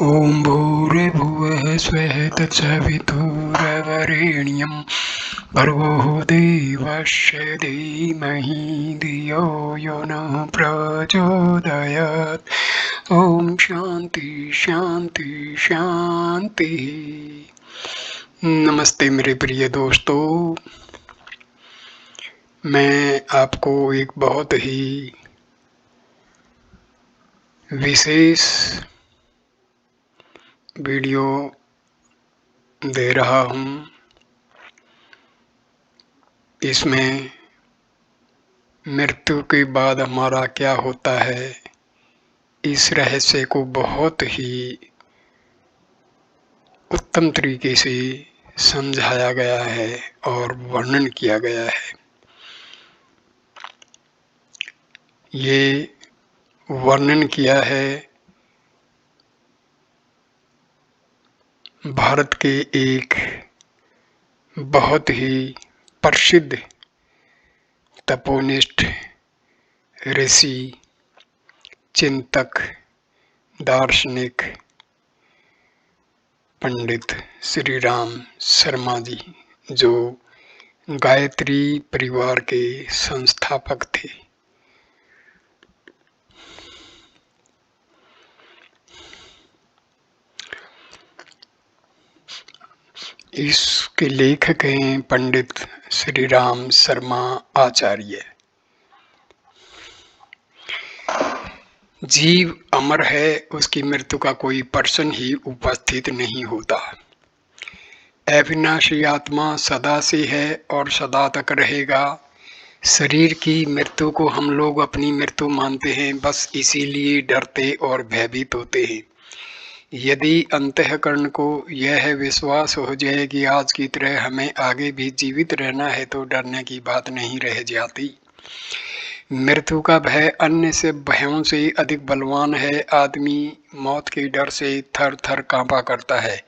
ॐ भूर्भुवः स्वः तत्सवितुर्वरेण्यं भर्गो देवस्य धीमहि धियो यो नः प्रचोदयात्। ॐ शांति शांति शांति। नमस्ते मेरे प्रिय दोस्तों, मैं आपको एक बहुत ही विशेष वीडियो दे रहा हूँ। इसमें मृत्यु के बाद हमारा क्या होता है, इस रहस्य को बहुत ही उत्तम तरीके से समझाया गया है और वर्णन किया गया है। ये वर्णन किया है भारत के एक बहुत ही प्रसिद्ध तपोनिष्ठ ऋषि, चिंतक, दार्शनिक पंडित श्री राम शर्मा जी, जो गायत्री परिवार के संस्थापक थे। इसके लेखक हैं पंडित श्री राम शर्मा आचार्य। जीव अमर है, उसकी मृत्यु का कोई प्रश्न ही उपस्थित नहीं होता। अविनाशी आत्मा सदा से है और सदा तक रहेगा। शरीर की मृत्यु को हम लोग अपनी मृत्यु मानते हैं, बस इसीलिए डरते और भयभीत होते हैं। यदि अंतःकरण को यह विश्वास हो जाए कि आज की तरह हमें आगे भी जीवित रहना है, तो डरने की बात नहीं रह जाती। मृत्यु का भय अन्य से भयों से अधिक बलवान है। आदमी मौत के डर से थर थर कांपा करता है।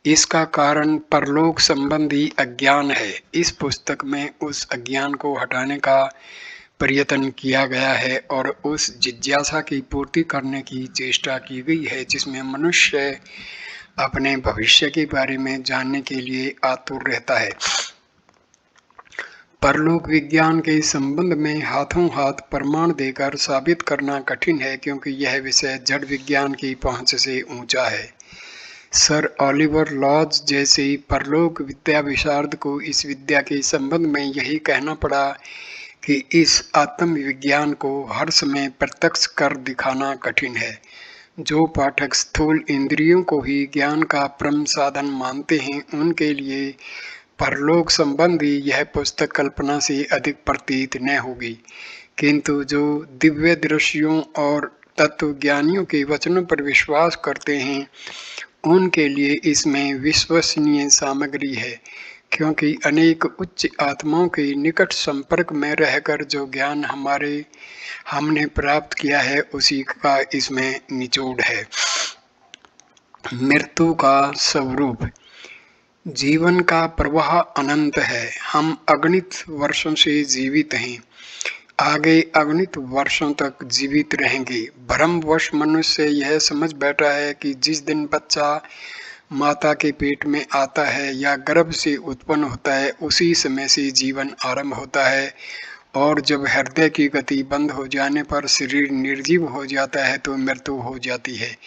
इसका कारण परलोक संबंधी अज्ञान है। इस पुस्तक में उस अज्ञान को हटाने का प्रयत्न किया गया है और उस जिज्ञासा की पूर्ति करने की चेष्टा की गई है, जिसमें मनुष्य अपने भविष्य के बारे में जानने के लिए आतुर रहता है। परलोक विज्ञान के संबंध में हाथों हाथ प्रमाण देकर साबित करना कठिन है, क्योंकि यह विषय जड़ विज्ञान की पहुंच से ऊंचा है। सर ऑलिवर लॉज जैसे परलोक विद्या विशारद को इस विद्या के संबंध में यही कहना पड़ा कि इस आत्मविज्ञान को हर समय प्रत्यक्ष कर दिखाना कठिन है। जो पाठक स्थूल इंद्रियों को ही ज्ञान का परम साधन मानते हैं, उनके लिए परलोक संबंधी यह पुस्तक कल्पना से अधिक प्रतीत न होगी, किंतु जो दिव्य दृश्यों और तत्वज्ञानियों के वचनों पर विश्वास करते हैं, उनके लिए इसमें विश्वसनीय सामग्री है, क्योंकि अनेक उच्च आत्माओं के निकट संपर्क में रहकर जो ज्ञान हमने प्राप्त किया है, उसी का इसमें निचोड़ है। मृत्यु का स्वरूप। जीवन का प्रवाह अनंत है। हम अगणित वर्षों से जीवित हैं, आगे अगणित वर्षों तक जीवित रहेंगे। भ्रमवश मनुष्य यह समझ बैठा है कि जिस दिन बच्चा माता के पेट में आता है या गर्भ से उत्पन्न होता है, उसी समय से जीवन आरंभ होता है, और जब हृदय की गति बंद हो जाने पर शरीर निर्जीव हो जाता है, तो मृत्यु हो जाती है।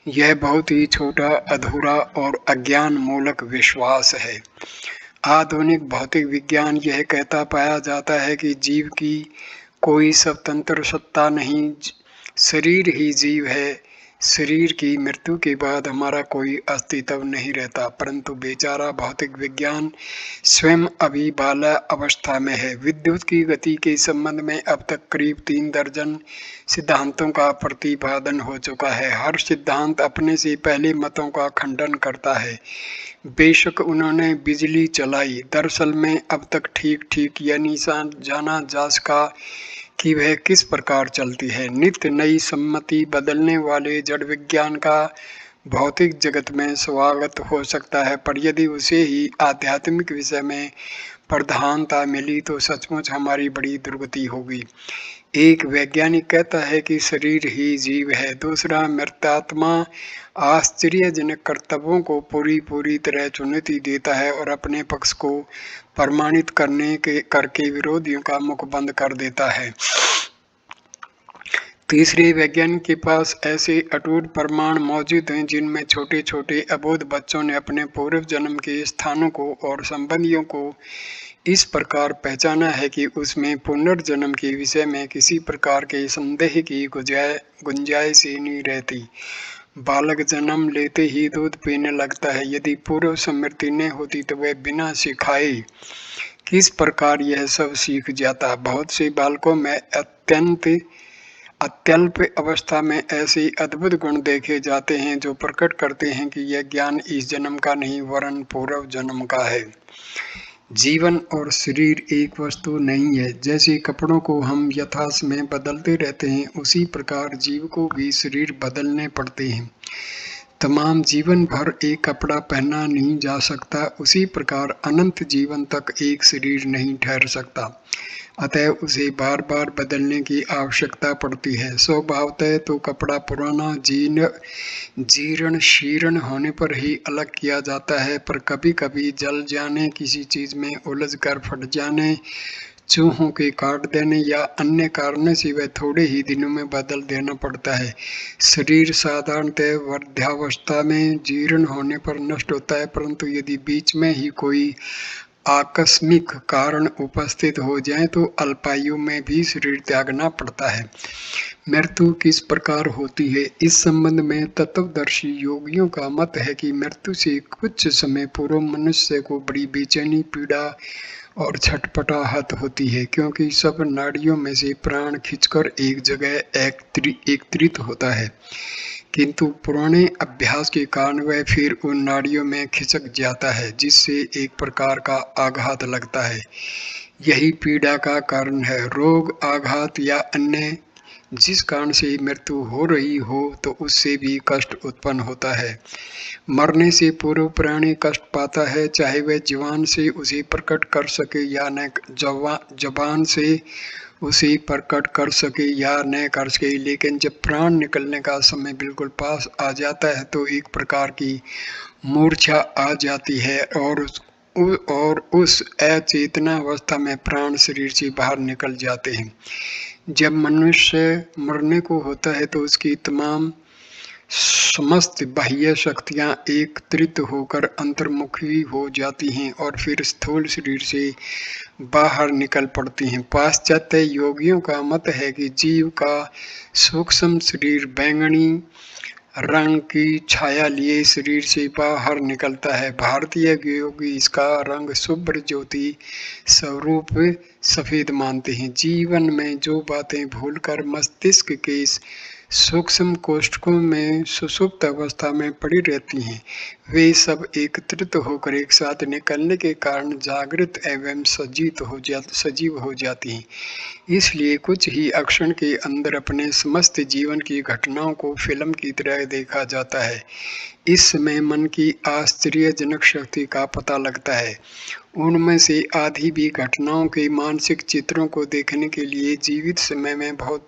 यह बहुत ही छोटा, अधूरा और अज्ञान मूलक विश्वास है। आधुनिक भौतिक विज्ञान यह कहता पाया जाता है कि जीव की कोई स्वतंत्र सत्ता नहीं, शरीर ही जीव है। शरीर की मृत्यु के बाद हमारा कोई अस्तित्व नहीं रहता, परंतु बेचारा भौतिक विज्ञान स्वयं अभी बाला अवस्था में है। विद्युत की गति के संबंध में अब तक करीब 3 दर्जन सिद्धांतों का प्रतिपादन हो चुका है। हर सिद्धांत अपने से पहले मतों का खंडन करता है। बेशक उन्होंने बिजली चलाई, दरअसल में अब तक ठीक ठीक यह निशान जाना जा सका कि वह किस प्रकार चलती है। नित्य नई सम्मति बदलने वाले जड़ विज्ञान का भौतिक जगत में स्वागत हो सकता है, पर यदि उसे ही आध्यात्मिक विषय में प्रधानता मिली, तो सचमुच हमारी बड़ी दुर्गति होगी। एक वैज्ञानिक कहता है कि शरीर ही जीव है, दूसरा मृतात्मा आश्चर्यजनक कर्तव्यों को पूरी तरह चुनौती देता है और अपने पक्ष को प्रमाणित करके विरोधियों का मुख बंद कर देता है। तीसरे वैज्ञानिक के पास ऐसे अटूट प्रमाण मौजूद हैं जिनमें छोटे छोटे अबोध बच्चों ने अपने पूर्व जन्म के स्थानों को और संबंधियों को इस प्रकार पहचाना है कि उसमें पुनर्जन्म के विषय में किसी प्रकार के संदेह की गुंजाइश ही नहीं रहती। बालक जन्म लेते ही दूध पीने लगता है। यदि पूर्व स्मृति न होती तो वह बिना सिखाए किस प्रकार यह सब सीख जाता। बहुत से बालकों में अत्यल्प अवस्था में ऐसे अद्भुत गुण देखे जाते हैं जो प्रकट करते हैं कि यह ज्ञान इस जन्म का नहीं वरन पूर्व जन्म का है। जीवन और शरीर एक वस्तु नहीं है। जैसे कपड़ों को हम यथासमय बदलते रहते हैं, उसी प्रकार जीव को भी शरीर बदलने पड़ते हैं। तमाम जीवन भर एक कपड़ा पहना नहीं जा सकता, उसी प्रकार अनंत जीवन तक एक शरीर नहीं ठहर सकता। अतः उसे बार बार बदलने की आवश्यकता पड़ती है। स्वभावतः तो कपड़ा पुराना जीर्ण शीर्ण होने पर ही अलग किया जाता है, पर कभी कभी जल जाने, किसी चीज में उलझ कर फट जाने, चूहों के काट देने या अन्य कारणों से वह थोड़े ही दिनों में बदल देना पड़ता है। शरीर साधारणतः वृद्धावस्था में जीर्ण होने पर नष्ट होता है, परंतु यदि बीच में ही कोई आकस्मिक कारण उपस्थित हो जाए तो अल्पायु में भी शरीर त्यागना पड़ता है। मृत्यु किस प्रकार होती है, इस संबंध में तत्वदर्शी योगियों का मत है कि मृत्यु से कुछ समय पूर्व मनुष्य को बड़ी बेचैनी, पीड़ा और छटपटाहट होती है, क्योंकि सब नाड़ियों में से प्राण खींचकर एक जगह एकत्रित होता है, किंतु पुराने अभ्यास के कारण वह फिर उन नाड़ियों में खिसक जाता है, जिससे एक प्रकार का आघात लगता है। यही पीड़ा का कारण है। रोग, आघात या अन्य जिस कारण से मृत्यु हो रही हो तो उससे भी कष्ट उत्पन्न होता है। मरने से पूर्व प्राणी कष्ट पाता है, चाहे वह जवान से उसे प्रकट कर सके या न जबान से उसे प्रकट कर सके या न कर सके, लेकिन जब प्राण निकलने का समय बिल्कुल पास आ जाता है तो एक प्रकार की मूर्छा आ जाती है और उस अचेतना अवस्था में प्राण शरीर से बाहर निकल जाते हैं। जब मनुष्य मरने को होता है तो उसकी तमाम समस्त बाह्य शक्तियां एकत्रित होकर अंतर्मुखी हो जाती हैं और फिर स्थूल शरीर से बाहर निकल पड़ती हैं। पाश्चात्य योगियों का मत है कि जीव का सूक्ष्म शरीर बैंगनी रंग की छाया लिए शरीर से बाहर निकलता है। भारतीय योगी इसका रंग शुभ्र ज्योति स्वरूप सफेद मानते हैं। जीवन में जो बातें भूलकर मस्तिष्क के सूक्ष्म कोष्ठकों में सुषुप्त अवस्था में पड़ी रहती हैं, वे सब एकत्रित होकर एक साथ निकलने के कारण जागृत एवं सजीव हो जाती हैं। इसलिए कुछ ही अक्षण के अंदर अपने समस्त जीवन की घटनाओं को फिल्म की तरह देखा जाता है। इस समय मन की आश्चर्यजनक शक्ति का पता लगता है। उनमें से आधी भी घटनाओं के मानसिक चित्रों को देखने के लिए जीवित समय में बहुत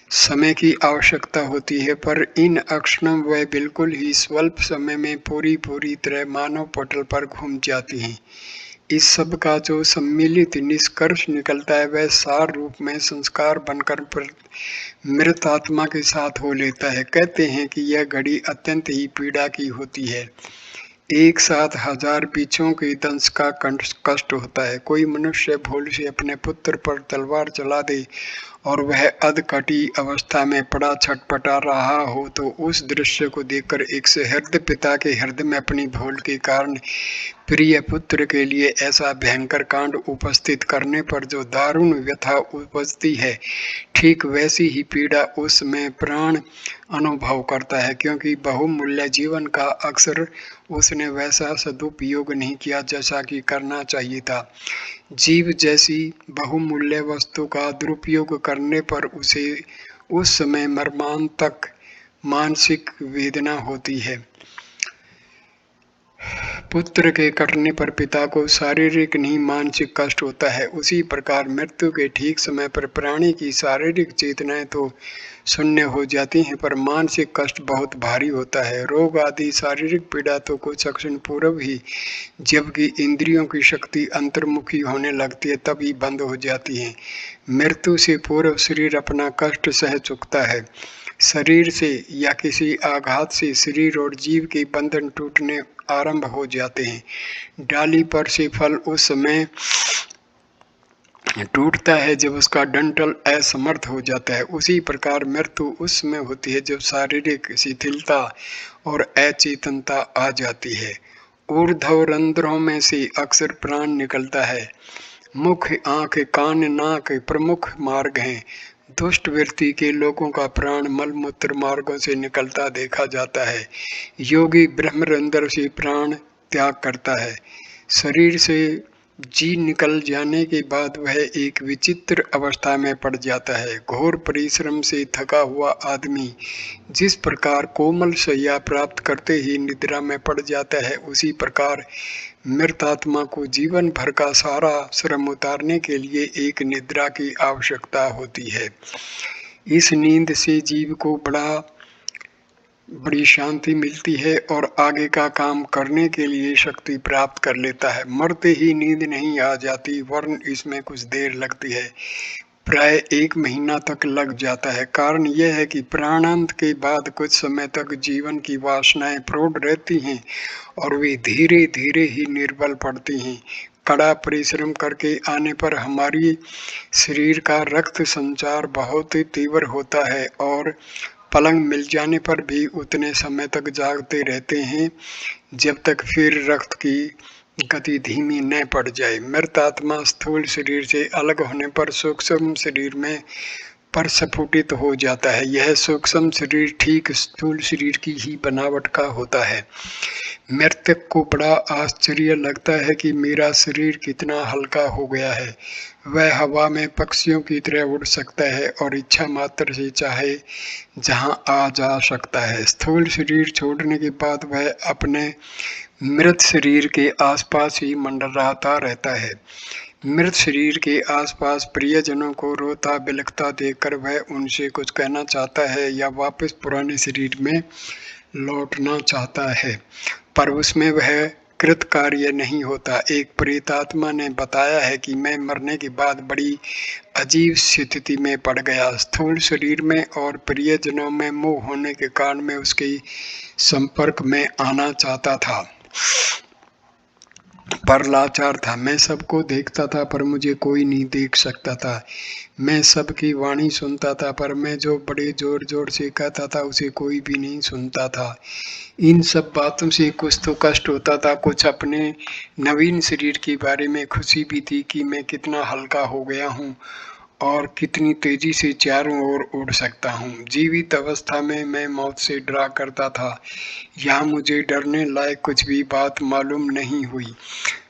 समय की आवश्यकता होती है, पर इन अक्षणों वह बिल्कुल ही स्वल्प समय में पूरी तरह मानव पटल पर घूम जाती हैं। इस सब का जो सम्मिलित निष्कर्ष निकलता है वह सार रूप में संस्कार बनकर मृत आत्मा के साथ हो लेता है। कहते हैं कि यह घड़ी अत्यंत ही पीड़ा की होती है। एक साथ 1000 पीछों के दंश का कष्ट होता है। कोई मनुष्य भूल से अपने पुत्र पर तलवार चला दे और वह अधकटी अवस्था में पड़ा छटपटा रहा हो तो उस दृश्य को देखकर एक सहृदय पिता के हृदय में अपनी भूल के कारण प्रिय पुत्र के लिए ऐसा भयंकर कांड उपस्थित करने पर जो दारुण व्यथा उपजती है, ठीक वैसी ही पीड़ा उसमें प्राण अनुभव करता है, क्योंकि बहुमूल्य जीवन का अक्सर उसने वैसा सदुपयोग नहीं किया जैसा कि करना चाहिए था। जीव जैसी बहुमूल्य वस्तु का दुरुपयोग करने पर उसे उस समय मर्मांतक मानसिक वेदना होती है। पुत्र के कटने पर पिता को शारीरिक नहीं मानसिक कष्ट होता है, उसी प्रकार मृत्यु के ठीक समय पर प्राणी की शारीरिक चेतनाएं तो शून्य हो जाती हैं, पर मानसिक कष्ट बहुत भारी होता है। रोग आदि शारीरिक पीड़ा तो कुछ क्षण पूर्व ही, जबकि इंद्रियों की शक्ति अंतर्मुखी होने लगती है तभी बंद हो जाती है। मृत्यु से पूर्व शरीर अपना कष्ट सह चुकता है। शरीर से या किसी आघात से शरीर और जीव के बंधन टूटने आरंभ हो जाते हैं। डाली पर से फल उस समय टूटता है जब उसका डंठल असमर्थ हो जाता है, उसी प्रकार मृत्यु उस समय होती है जब शारीरिक शिथिलता और अचेतनता आ जाती है। ऊर्ध्व रंध्रों में से अक्सर प्राण निकलता है। मुख, आंख, कान, नाक प्रमुख मार्ग हैं। दुष्ट वृत्ति के लोगों का प्राण मलमूत्र मार्गों से निकलता देखा जाता है। योगी ब्रह्मरंध्र से प्राण त्याग करता है। शरीर से जी निकल जाने के बाद वह एक विचित्र अवस्था में पड़ जाता है। घोर परिश्रम से थका हुआ आदमी जिस प्रकार कोमल शैया प्राप्त करते ही निद्रा में पड़ जाता है, उसी प्रकार मृत आत्मा को जीवन भर का सारा श्रम उतारने के लिए एक निद्रा की आवश्यकता होती है। इस नींद से जीव को बड़ी शांति मिलती है और आगे का काम करने के लिए शक्ति प्राप्त कर लेता है। मरते ही नींद नहीं आ जाती, वरन इसमें कुछ देर लगती है, प्राय 1 महीना तक लग जाता है। कारण यह है कि प्राणांत के बाद कुछ समय तक जीवन की वासनाएं प्रौढ़ रहती हैं और वे धीरे धीरे ही निर्बल पड़ती हैं। कड़ा परिश्रम करके आने पर हमारी शरीर का रक्त संचार बहुत ही तीव्र होता है और पलंग मिल जाने पर भी उतने समय तक जागते रहते हैं जब तक फिर रक्त की गति धीमी न पड़ जाए। मृत आत्मा स्थूल शरीर से अलग होने पर सूक्ष्म शरीर में प्रस्फुटित हो जाता है। यह सूक्ष्म शरीर ठीक स्थूल शरीर की ही बनावट का होता है। मृतक को बड़ा आश्चर्य लगता है कि मेरा शरीर कितना हल्का हो गया है। वह हवा में पक्षियों की तरह उड़ सकता है और इच्छा मात्र से चाहे जहां आ जा सकता है। स्थूल शरीर छोड़ने के बाद वह अपने मृत शरीर के आसपास ही मंडराता रहता है। मृत शरीर के आसपास प्रियजनों को रोता बिलखता देखकर वह उनसे कुछ कहना चाहता है या वापस पुराने शरीर में लौटना चाहता है, पर उसमें वह कृत कार्य नहीं होता। एक प्रेतात्मा ने बताया है कि मैं मरने के बाद बड़ी अजीब स्थिति में पड़ गया। स्थूल शरीर में और प्रियजनों में मोह होने के कारण मैं उसके संपर्क में आना चाहता था, पर लाचार था। मैं सबको देखता था पर मुझे कोई नहीं देख सकता था। मैं सबकी वाणी सुनता था पर मैं जो बड़े जोर जोर से कहता था उसे कोई भी नहीं सुनता था। इन सब बातों से कुछ तो कष्ट होता था, कुछ अपने नवीन शरीर के बारे में खुशी भी थी कि मैं कितना हल्का हो गया हूँ और कितनी तेजी से चारों ओर उड़ सकता हूँ। जीवित अवस्था में मैं मौत से डरा करता था, यहाँ मुझे डरने लायक कुछ भी बात मालूम नहीं हुई।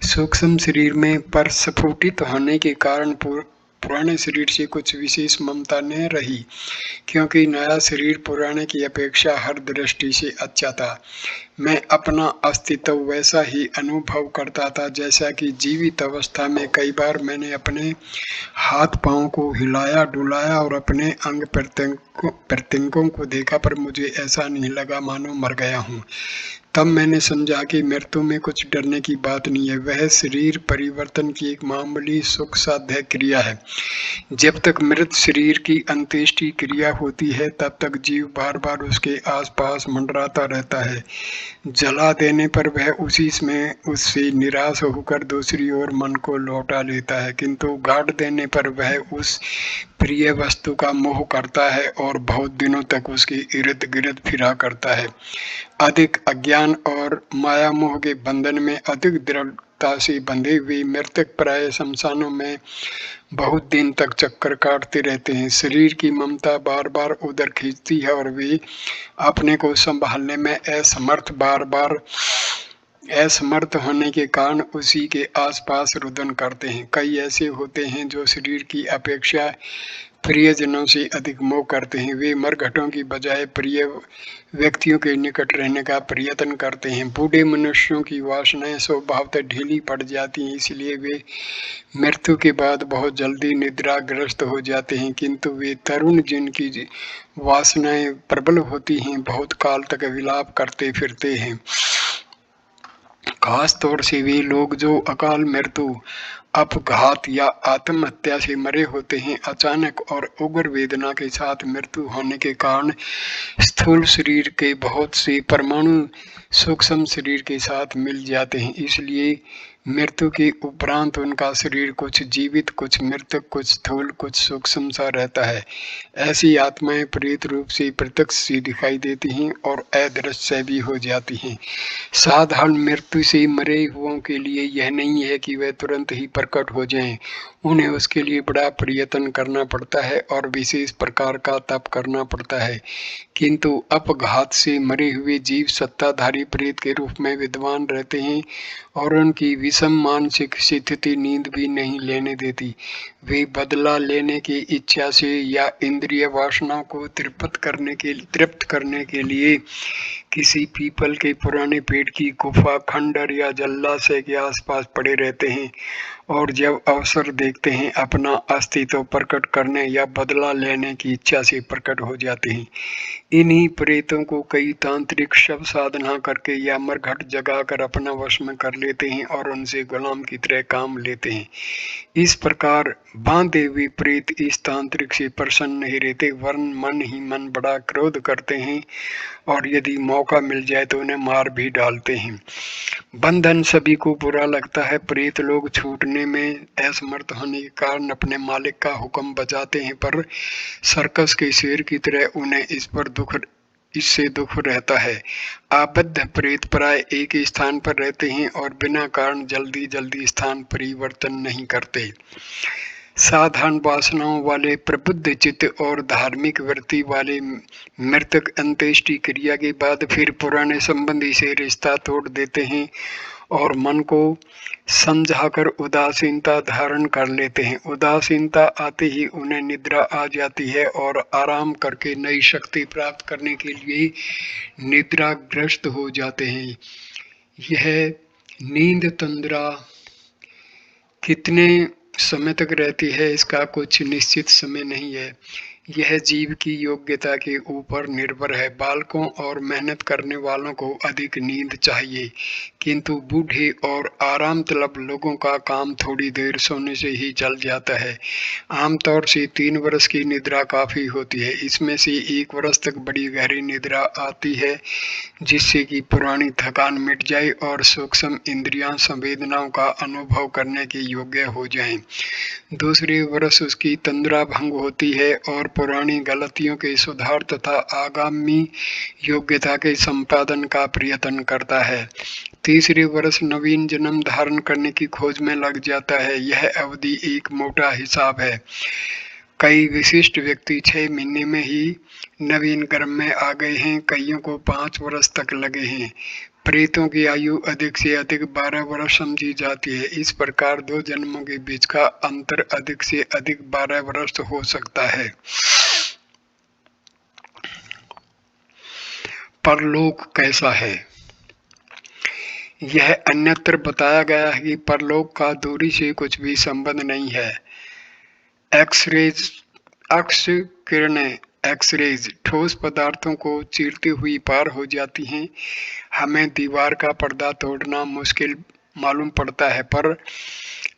सूक्ष्म शरीर में प्रस्फुटित होने के कारण पुराने शरीर से कुछ विशेष ममता न रही, क्योंकि नया शरीर पुराने की अपेक्षा हर दृष्टि से अच्छा था। मैं अपना अस्तित्व वैसा ही अनुभव करता था जैसा कि जीवित अवस्था में कई बार मैंने अपने हाथ पांव को हिलाया डुलाया और अपने अंग प्रत्यंगों को देखा, पर मुझे ऐसा नहीं लगा मानो मर गया हूँ। तब मैंने समझा कि मृत्यु में कुछ डरने की बात नहीं है, वह शरीर परिवर्तन की एक मामूली सुख साध्य क्रिया है। जब तक मृत शरीर की अंत्येष्टि क्रिया होती है तब तक जीव बार बार उसके आसपास मंडराता रहता है। जला देने पर वह उसी में उससे निराश होकर दूसरी ओर मन को लौटा लेता है, किंतु गाड़ देने पर वह उस प्रिय वस्तु का मोह करता है और बहुत दिनों तक उसके इर्द गिर्द फिरा करता है। अधिक अज्ञान और माया मोह के बंधन में अधिक दृढ़ता से बंधे हुए मृतक प्राय शमशानों में बहुत दिन तक चक्कर काटते रहते हैं। शरीर की ममता बार बार उधर खींचती है और वे अपने को संभालने में असमर्थ होने के कारण उसी के आसपास रुदन करते हैं। कई ऐसे होते हैं जो शरीर की अपेक्षा प्रियजनों से अधिक मोह करते हैं। वे मरघटों की बजाय प्रिय व्यक्तियों के निकट रहने का प्रयत्न करते हैं। बूढ़े मनुष्यों की वासनाएं स्वभावतः ढीली पड़ जाती हैं, इसलिए वे मृत्यु के बाद बहुत जल्दी निद्राग्रस्त हो जाते हैं। किंतु वे तरुण जिनकी वासनाएं प्रबल होती हैं, बहुत काल तक विलाप करते फिरते हैं। खास तौर से वे लोग जो अकाल मृत्यु, अपघात या आत्महत्या से मरे होते हैं, अचानक और उग्र वेदना के साथ मृत्यु होने के कारण स्थूल शरीर के बहुत से परमाणु सूक्ष्म शरीर के साथ मिल जाते हैं। इसलिए मृत्यु के उपरांत उनका शरीर कुछ जीवित, कुछ मृतक, कुछ स्थूल, कुछ सूक्ष्म सा रहता है। ऐसी आत्माएं प्रेत रूप से प्रत्यक्ष सी दिखाई देती हैं और अदृश्य भी हो जाती हैं। साधारण मृत्यु से मरे हुओं के लिए यह नहीं है कि वे तुरंत ही प्रकट हो जाएं। उन्हें उसके लिए बड़ा प्रयत्न करना पड़ता है और विशेष प्रकार का तप करना पड़ता है। किंतु अपघात से मरे हुए जीव सत्ताधारी प्रेत के रूप में विद्वान रहते हैं और उनकी विषम मानसिक स्थिति नींद भी नहीं लेने देती। वे बदला लेने की इच्छा से या इंद्रिय वासनाओं को तृप्त करने के लिए किसी पीपल के पुराने पेड़ की गुफा, खंडर या जलाशय के आसपास पड़े रहते हैं और जब अवसर देखते हैं अपना अस्तित्व प्रकट करने या बदला लेने की इच्छा से प्रकट हो जाते हैं। इन्हीं प्रेतों को कई तांत्रिक शव साधना करके या मरघट जगाकर अपना वश में कर लेते हैं और उनसे गुलाम की तरह काम लेते हैं। इस प्रकार बांधे हुए प्रेत इस तांत्रिक से प्रसन्न नहीं रहते, वरन मन ही मन बड़ा क्रोध करते हैं और यदि मौका मिल जाए तो उन्हें मार भी डालते हैं। बंधन सभी को बुरा लगता है। प्रेत लोग छूटने में असमर्थ होने के कारण अपने मालिक का हुक्म बजाते हैं, पर सर्कस के शेर की तरह उन्हें इससे दुख रहता है। आबद्ध प्रेत प्राय एक ही स्थान पर रहते हैं और बिना कारण जल्दी जल्दी स्थान परिवर्तन नहीं करते। साधारण वासनाओं वाले, प्रबुद्ध चित्त और धार्मिक वृत्ति वाले मृतक अंत्येष्टि क्रिया के बाद फिर पुराने संबंधी से रिश्ता तोड़ देते हैं और मन को समझाकर उदासीनता धारण कर लेते हैं। उदासीनता आते ही उन्हें निद्रा आ जाती है और आराम करके नई शक्ति प्राप्त करने के लिए निद्राग्रस्त हो जाते हैं। यह नींद तंद्रा कितने समय तक रहती है, इसका कुछ निश्चित समय नहीं है। यह जीव की योग्यता के ऊपर निर्भर है। बालकों और मेहनत करने वालों को अधिक नींद चाहिए, किंतु बूढ़े और आराम तलब लोगों का काम थोड़ी देर सोने से ही चल जाता है। आमतौर से 3 वर्ष की निद्रा काफी होती है। इसमें से 1 वर्ष तक बड़ी गहरी निद्रा आती है, जिससे कि पुरानी थकान मिट जाए और सूक्ष्म इंद्रियां संवेदनाओं का अनुभव करने के योग्य हो जाएं। दूसरे वर्ष उसकी तंद्रा भंग होती है और पुरानी गलतियों के सुधार तथा आगामी योग्यता के संपादन का प्रयत्न करता है। तीसरे वर्ष नवीन जन्म धारण करने की खोज में लग जाता है। यह अवधि एक मोटा हिसाब है। कई विशिष्ट व्यक्ति 6 महीने में ही नवीन गर्भ में आ गए हैं, कईयों को 5 वर्ष तक लगे हैं। प्रेतों की आयु अधिक से अधिक 12 वर्ष समझी जाती है। इस प्रकार 2 जन्मों के बीच का अंतर अधिक से अधिक 12 वर्ष हो सकता है। परलोक कैसा है? यह अन्यत्र बताया गया है कि परलोक का दूरी से कुछ भी संबंध नहीं है। एक्स किरणें एक्सरेज ठोस पदार्थों को चीरती हुई पार हो जाती हैं। हमें दीवार का पर्दा तोड़ना मुश्किल मालूम पड़ता है, पर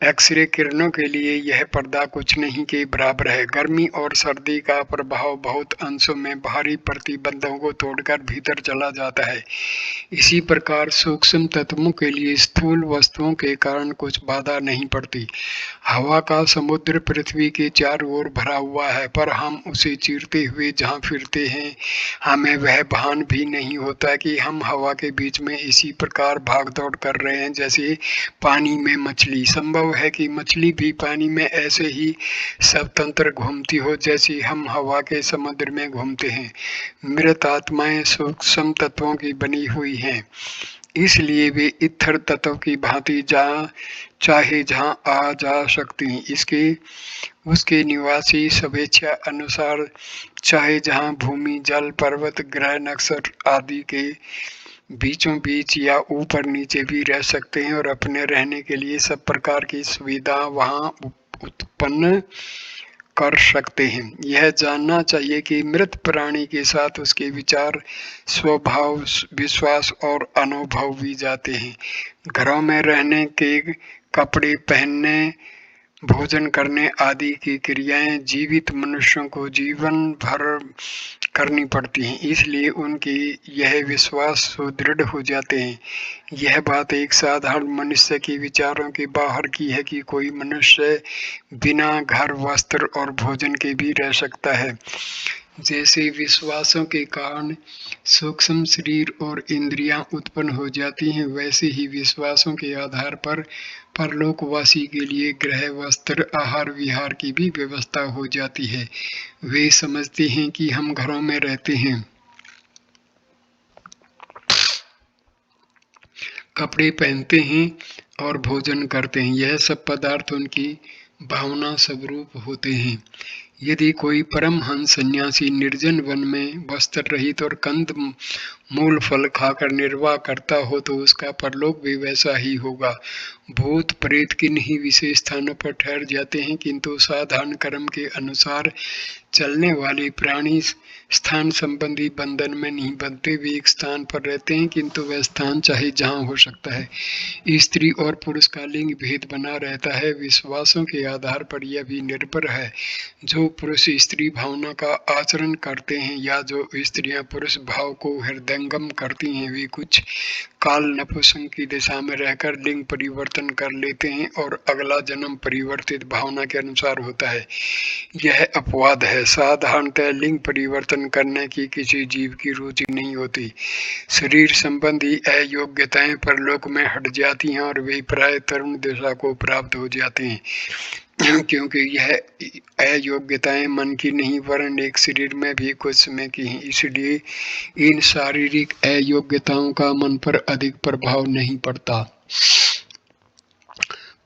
एक्सरे किरणों के लिए यह पर्दा कुछ नहीं के बराबर है। गर्मी और सर्दी का प्रभाव बहुत अंशों में बाहरी प्रतिबंधों को तोड़कर भीतर चला जाता है। इसी प्रकार सूक्ष्म तत्वों के लिए स्थूल वस्तुओं के कारण कुछ बाधा नहीं पड़ती। हवा का समुद्र पृथ्वी के चारों ओर भरा हुआ है, पर हम उसे चीरते हुए जहाँ फिरते हैं, हमें वह भान भी नहीं होता कि हम हवा के बीच में इसी प्रकार भागदौड़ कर रहे हैं जैसे पानी में मछली। संभव है कि मछली भी पानी में ऐसे ही स्वतंत्र घूमती हो जैसी हम हवा के समुद्र में घूमते हैं। मृत आत्माएं सूक्ष्म तत्वों की बनी हुई हैं। इसलिए वे इत्थर तत्व की भांति चाहे जहाँ आ जा सकती हैं। उसके निवासी स्वेच्छा अनुसार चाहे जहाँ भूमि, जल, पर्वत, ग्रह, नक्षत्र आदि के बीचों बीच या ऊपर नीचे भी रह सकते हैं और अपने रहने के लिए सब प्रकार की सुविधा वहाँ उत्पन्न कर सकते हैं। यह जानना चाहिए कि मृत प्राणी के साथ उसके विचार, स्वभाव, विश्वास और अनुभव भी जाते हैं। घरों में रहने के, कपड़े पहनने, भोजन करने आदि की क्रियाएं जीवित मनुष्यों को जीवन भर करनी पड़ती हैं, इसलिए उनके यह विश्वास सुदृढ़ हो जाते हैं। यह बात एक साधारण मनुष्य के विचारों के बाहर की है कि कोई मनुष्य बिना घर, वस्त्र और भोजन के भी रह सकता है। जैसे विश्वासों के कारण सूक्ष्म शरीर और इंद्रियां उत्पन्न हो जाती हैं, वैसे ही विश्वासों के आधार पर परलोकवासी के लिए गृह, वस्त्र, आहार विहार की भी व्यवस्था हो जाती है। वे समझते हैं कि हम घरों में रहते हैं, कपड़े पहनते हैं और भोजन करते हैं। यह सब पदार्थ उनकी भावना स्वरूप होते हैं। यदि कोई परमहंस सन्यासी निर्जन वन में वस्त्र रहित और कंद मूल फल खाकर निर्वाह करता हो तो उसका परलोक भी वैसा ही होगा। भूत प्रेत किन्हीं विशेष स्थानों पर ठहर जाते हैं, किंतु साधारण कर्म के अनुसार चलने वाले प्राणी स्थान संबंधी बंधन में नहीं बंधते। वे एक स्थान पर रहते हैं, किंतु वह स्थान चाहे जहाँ हो सकता है। स्त्री और पुरुष का लिंग भेद बना रहता है। विश्वासों के आधार पर यह भी निर्भर है, जो पुरुष स्त्री भावना का आचरण करते हैं या जो स्त्रियां पुरुष भाव को हृदयंगम करती हैं, वे कुछ काल नपुंसक की दिशा में रहकर लिंग परिवर्तन कर लेते हैं और अगला जन्म परिवर्तित भावना के अनुसार होता है। यह अपवाद है। साधारणतः लिंग परिवर्तन करने की किसी जीव की रुचि नहीं होती। शरीर संबंधी अयोग्यताएं परलोक में हट जाती हैं और वे प्राय तरुण दशा को प्राप्त हो जाते हैं, क्योंकि यह अयोग्यताएं मन की नहीं वरन एक शरीर में भी कुछ समय की हैं। इसलिए इन शारीरिक अयोग्यताओं का मन पर अधिक प्रभाव नहीं पड़ता।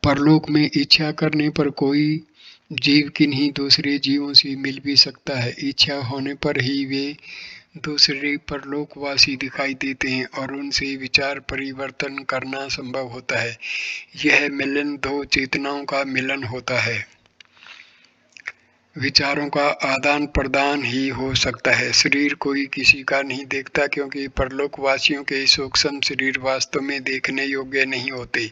परलोक में इच्छा करने पर कोई जीव किन्हीं दूसरे जीवों से मिल भी सकता है। इच्छा होने पर ही वे दूसरे परलोकवासी दिखाई देते हैं और उनसे विचार परिवर्तन करना संभव होता है। यह मिलन दो चेतनाओं का मिलन होता है। विचारों का आदान प्रदान ही हो सकता है। शरीर कोई किसी का नहीं देखता, क्योंकि परलोकवासियों के सूक्ष्म शरीर वास्तव में देखने योग्य नहीं होते।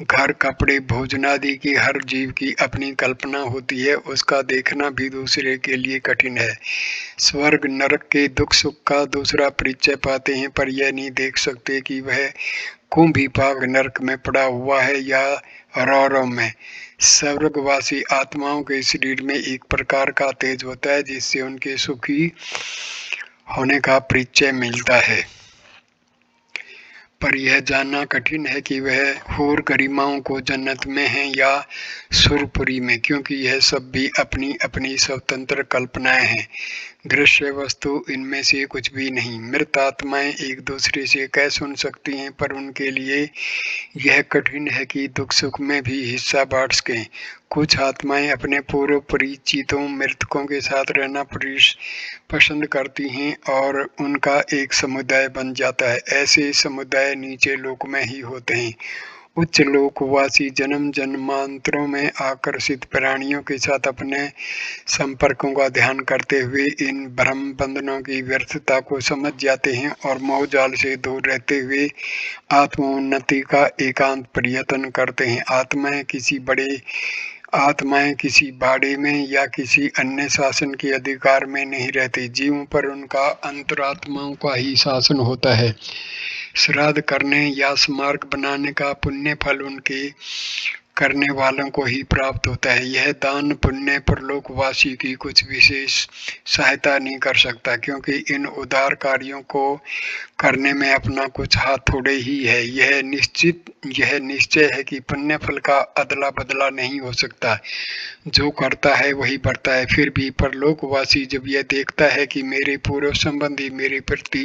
घर, कपड़े, भोजन आदि की हर जीव की अपनी कल्पना होती है, उसका देखना भी दूसरे के लिए कठिन है। स्वर्ग नरक के दुख सुख का दूसरा परिचय पाते हैं, पर यह नहीं देख सकते कि वह कुंभीपाक नरक में पड़ा हुआ है या रौरव में। स्वर्गवासी आत्माओं के शरीर में एक प्रकार का तेज होता है, जिससे उनके सुखी होने का परिचय मिलता है, पर यह जानना कठिन है कि वह हूर गरिमाओं को जन्नत में हैं या सुरपुरी में, क्योंकि यह सब भी अपनी अपनी स्वतंत्र कल्पनाएं हैं। दृश्य वस्तु इनमें से कुछ भी नहीं। मृत आत्माएं एक दूसरे से कह सुन सकती हैं, पर उनके लिए यह कठिन है कि दुख सुख में भी हिस्सा बांट सकें। कुछ आत्माएं अपने पूर्व परिचितों मृतकों के साथ रहना पसंद करती हैं और उनका एक समुदाय बन जाता है। ऐसे समुदाय नीचे लोक में ही होते हैं। उच्च लोकवासी जन्म जन्मांतरों में आकर्षित प्राणियों के साथ अपने संपर्कों का ध्यान करते हुए इन भ्रम बंधनों की व्यर्थता को समझ जाते हैं और मोहजाल से दूर रहते हुए आत्मोन्नति का एकांत प्रयत्न करते हैं। आत्माएं किसी बाड़े में या किसी अन्य शासन के अधिकार में नहीं रहती। जीवों पर उनका अंतरात्माओं का ही शासन होता है। श्राद्ध करने या स्मारक बनाने का पुण्य फल उनके करने वालों को ही प्राप्त होता है। यह दान पुण्य परलोकवासी की कुछ विशेष सहायता नहीं कर सकता, क्योंकि इन उदार कार्यों को करने में अपना कुछ हाथ थोड़े ही है। यह निश्चय है कि पुण्य फल का अदला बदला नहीं हो सकता। जो करता है वही बढ़ता है। फिर भी परलोकवासी जब यह देखता है कि मेरे पूर्व संबंधी मेरे प्रति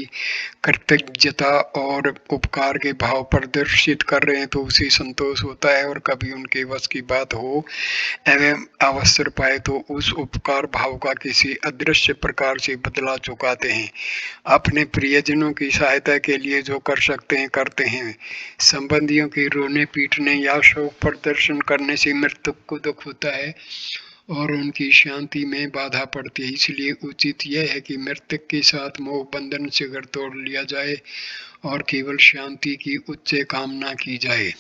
कृतज्ञता और उपकार के भाव प्रदर्शित कर रहे हैं, तो उसे संतोष होता है। और कभी उनके वश की बात हो एवं अवसर पाए तो उस उपकार भाव का किसी अदृश्य प्रकार से बदला चुकाते हैं। अपने प्रियजनों की सहायता के लिए जो कर सकते हैं करते हैं। संबंधियों के रोने पीटने या शोक प्रदर्शन करने से मृतक को दुख होता है और उनकी शांति में बाधा पड़ती है। इसलिए उचित यह है कि मृतक के साथ मोह बंधन से घर तोड़ लिया जाए और केवल शांति की उच्च कामना की जाए।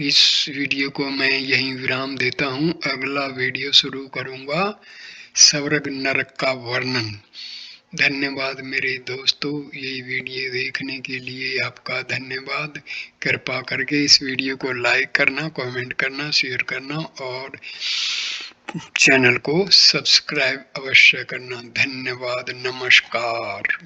इस वीडियो को मैं यहीं विराम देता हूँ। अगला वीडियो शुरू करूँगा स्वर्ग नरक का वर्णन। धन्यवाद मेरे दोस्तों, ये वीडियो देखने के लिए आपका धन्यवाद। कृपा करके इस वीडियो को लाइक करना, कमेंट करना, शेयर करना और चैनल को सब्सक्राइब अवश्य करना। धन्यवाद, नमस्कार।